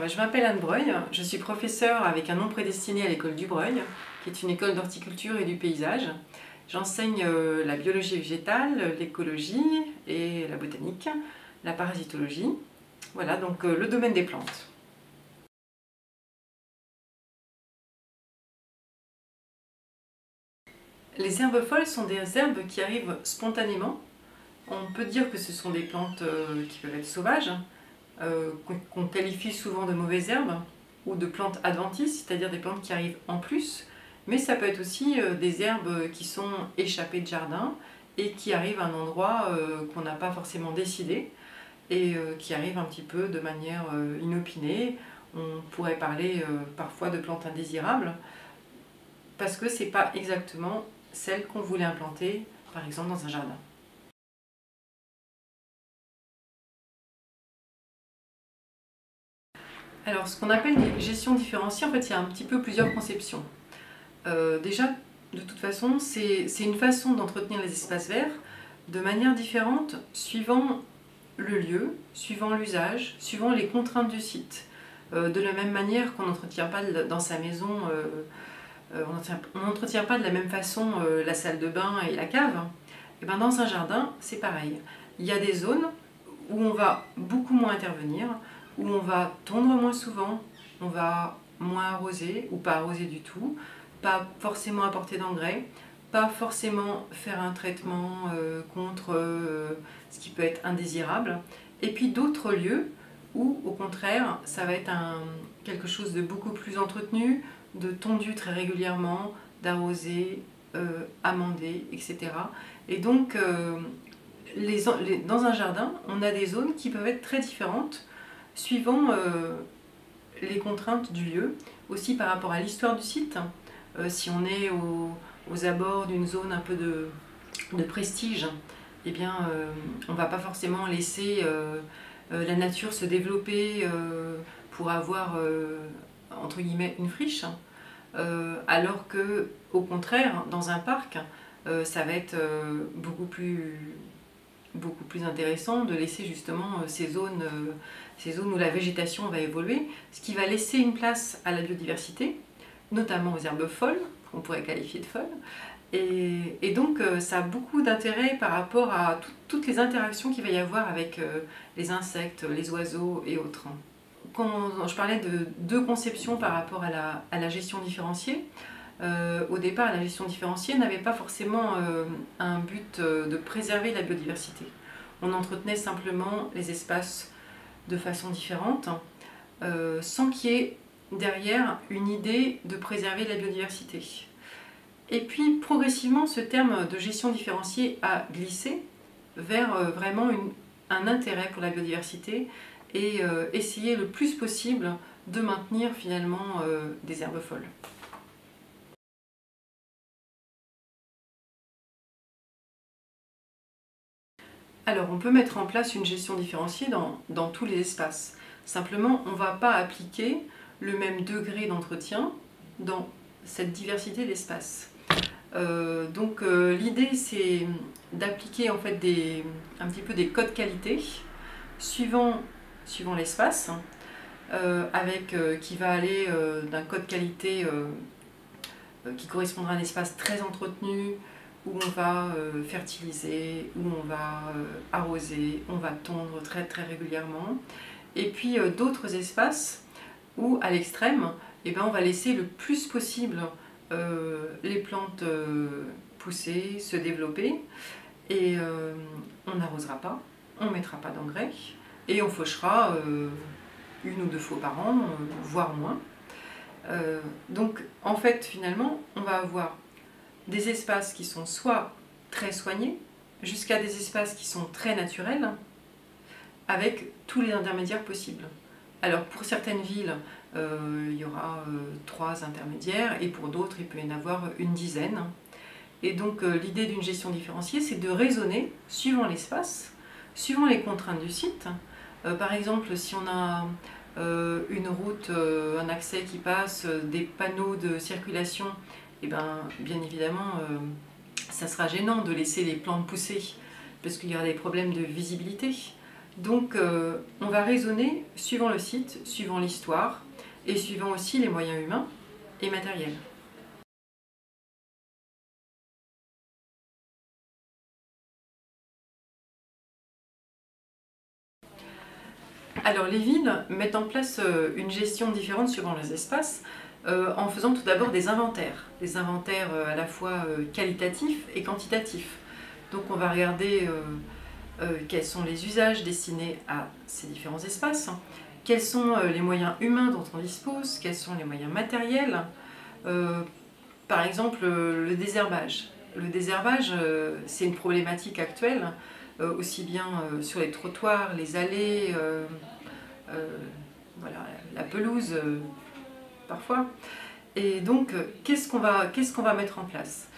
Je m'appelle Anne Breuil, je suis professeure avec un nom prédestiné à l'école du Breuil, qui est une école d'horticulture et du paysage. J'enseigne la biologie végétale, l'écologie et la botanique, la parasitologie. Voilà donc le domaine des plantes. Les herbes folles sont des herbes qui arrivent spontanément. On peut dire que ce sont des plantes qui peuvent être sauvages, qu'on qualifie souvent de mauvaises herbes ou de plantes adventices, c'est-à-dire des plantes qui arrivent en plus, mais ça peut être aussi des herbes qui sont échappées de jardin et qui arrivent à un endroit qu'on n'a pas forcément décidé et qui arrivent un petit peu de manière inopinée. On pourrait parler parfois de plantes indésirables parce que c'est pas exactement celles qu'on voulait implanter, par exemple dans un jardin. Alors, ce qu'on appelle une gestion différenciée, en fait, il y a un petit peu plusieurs conceptions. Déjà, de toute façon, c'est une façon d'entretenir les espaces verts de manière différente suivant le lieu, suivant l'usage, suivant les contraintes du site. De la même manière qu'on n'entretient pas dans sa maison, on n'entretient pas de la même façon la salle de bain et la cave, et bien dans un jardin, c'est pareil. Il y a des zones où on va beaucoup moins intervenir, où on va tondre moins souvent, on va moins arroser ou pas arroser du tout, pas forcément apporter d'engrais, pas forcément faire un traitement contre ce qui peut être indésirable, et puis d'autres lieux où au contraire ça va être quelque chose de beaucoup plus entretenu, de tondu très régulièrement, d'arroser, amender, etc. Et donc dans un jardin, on a des zones qui peuvent être très différentes suivant les contraintes du lieu, aussi par rapport à l'histoire du site. Si on est aux abords d'une zone un peu de prestige, eh bien, on ne va pas forcément laisser la nature se développer pour avoir, entre guillemets, une friche. Alors que, au contraire, dans un parc, ça va être beaucoup plus intéressant de laisser justement ces zones où la végétation va évoluer, ce qui va laisser une place à la biodiversité, notamment aux herbes folles, qu'on pourrait qualifier de folles. Et donc ça a beaucoup d'intérêt par rapport à toutes les interactions qu'il va y avoir avec les insectes, les oiseaux et autres. Quand je parlais de deux conceptions par rapport à la gestion différenciée, au départ, la gestion différenciée n'avait pas forcément un but de préserver la biodiversité. On entretenait simplement les espaces de façon différente, sans qu'il y ait derrière une idée de préserver la biodiversité. Et puis progressivement, ce terme de gestion différenciée a glissé vers vraiment un intérêt pour la biodiversité et essayer le plus possible de maintenir finalement des herbes folles. Alors on peut mettre en place une gestion différenciée dans tous les espaces. Simplement, on ne va pas appliquer le même degré d'entretien dans cette diversité d'espaces. L'idée c'est d'appliquer en fait un petit peu des codes qualité suivant l'espace, qui va aller d'un code qualité qui correspondra à un espace très entretenu, où on va fertiliser, où on va arroser, on va tondre très très régulièrement. Et puis d'autres espaces où à l'extrême, on va laisser le plus possible les plantes pousser, se développer, et on n'arrosera pas, on ne mettra pas d'engrais, et on fauchera une ou deux fois par an, voire moins. Donc en fait finalement on va avoir des espaces qui sont soit très soignés, jusqu'à des espaces qui sont très naturels, avec tous les intermédiaires possibles. Alors pour certaines villes, il y aura 3 intermédiaires, et pour d'autres il peut y en avoir une dizaine. Et donc l'idée d'une gestion différenciée, c'est de raisonner suivant l'espace, suivant les contraintes du site. Par exemple, si on a une route, un accès qui passe, des panneaux de circulation, et bien évidemment, ça sera gênant de laisser les plantes pousser, parce qu'il y aura des problèmes de visibilité. Donc on va raisonner suivant le site, suivant l'histoire et suivant aussi les moyens humains et matériels. Alors les villes mettent en place une gestion différente suivant les espaces en faisant tout d'abord des inventaires à la fois qualitatifs et quantitatifs. Donc on va regarder quels sont les usages destinés à ces différents espaces, quels sont les moyens humains dont on dispose, quels sont les moyens matériels. Par exemple, le désherbage. Le désherbage, c'est une problématique actuelle, aussi bien sur les trottoirs, les allées, voilà, la pelouse parfois. Et donc, qu'est-ce qu'on va mettre en place ?